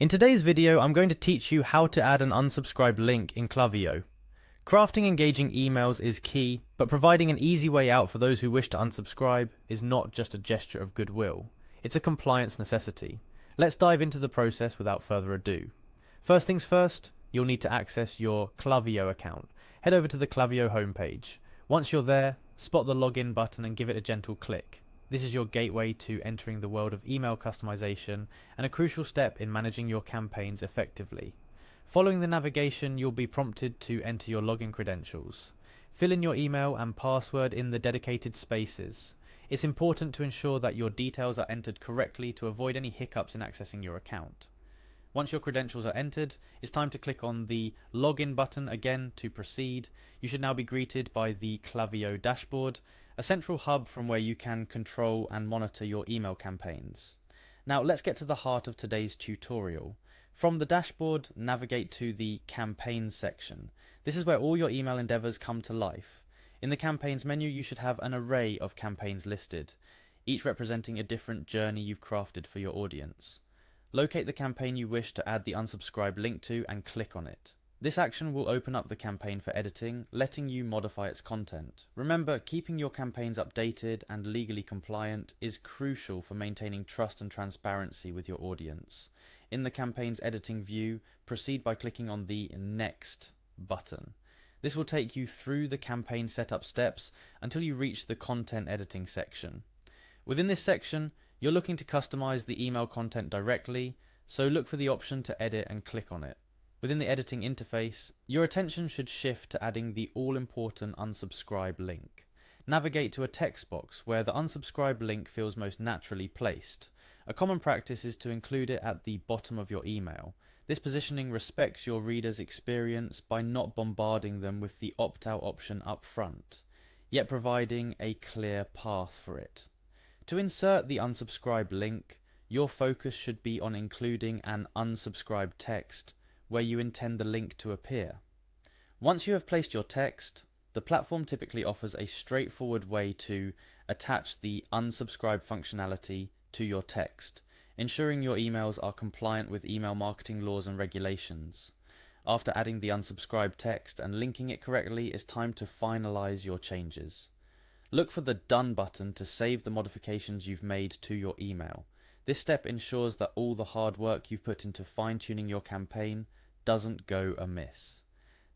In today's video, I'm going to teach you how to add an unsubscribe link in Klaviyo. Crafting engaging emails is key, but providing an easy way out for those who wish to unsubscribe is not just a gesture of goodwill. It's a compliance necessity. Let's dive into the process without further ado. First things first, you'll need to access your Klaviyo account. Head over to the Klaviyo homepage. Once you're there, spot the login button and give it a gentle click. This is your gateway to entering the world of email customization and a crucial step in managing your campaigns effectively. Following the navigation, you'll be prompted to enter your login credentials. Fill in your email and password in the dedicated spaces. It's important to ensure that your details are entered correctly to avoid any hiccups in accessing your account. Once your credentials are entered, it's time to click on the login button again to proceed. You should now be greeted by the Klaviyo dashboard, a central hub from where you can control and monitor your email campaigns. Now let's get to the heart of today's tutorial. From the dashboard, navigate to the campaigns section. This is where all your email endeavors come to life. In the campaigns menu, you should have an array of campaigns listed, each representing a different journey you've crafted for your audience. Locate the campaign you wish to add the unsubscribe link to and click on it. This action will open up the campaign for editing, letting you modify its content. Remember, keeping your campaigns updated and legally compliant is crucial for maintaining trust and transparency with your audience. In the campaign's editing view, proceed by clicking on the Next button. This will take you through the campaign setup steps until you reach the content editing section. Within this section, you're looking to customize the email content directly, so look for the option to edit and click on it. Within the editing interface, your attention should shift to adding the all-important unsubscribe link. Navigate to a text box where the unsubscribe link feels most naturally placed. A common practice is to include it at the bottom of your email. This positioning respects your reader's experience by not bombarding them with the opt-out option up front, yet providing a clear path for it. To insert the unsubscribe link, your focus should be on including an unsubscribe text where you intend the link to appear. Once you have placed your text, the platform typically offers a straightforward way to attach the unsubscribe functionality to your text, ensuring your emails are compliant with email marketing laws and regulations. After adding the unsubscribe text and linking it correctly, it's time to finalize your changes. Look for the Done button to save the modifications you've made to your email. This step ensures that all the hard work you've put into fine-tuning your campaign doesn't go amiss.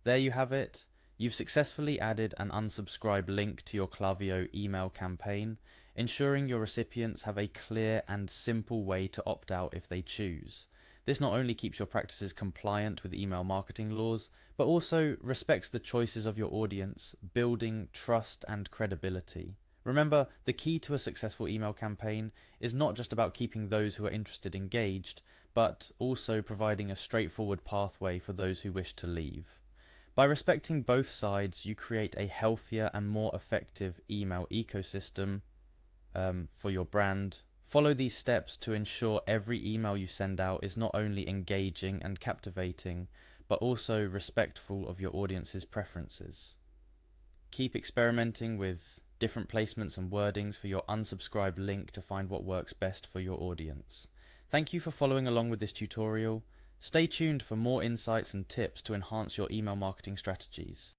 There you have it. You've successfully added an unsubscribe link to your Klaviyo email campaign, ensuring your recipients have a clear and simple way to opt out if they choose. This not only keeps your practices compliant with email marketing laws, but also respects the choices of your audience, building trust and credibility. Remember, the key to a successful email campaign is not just about keeping those who are interested engaged, but also providing a straightforward pathway for those who wish to leave. By respecting both sides, you create a healthier and more effective email ecosystem for your brand. Follow these steps to ensure every email you send out is not only engaging and captivating, but also respectful of your audience's preferences. Keep experimenting with different placements and wordings for your unsubscribe link to find what works best for your audience. Thank you for following along with this tutorial. Stay tuned for more insights and tips to enhance your email marketing strategies.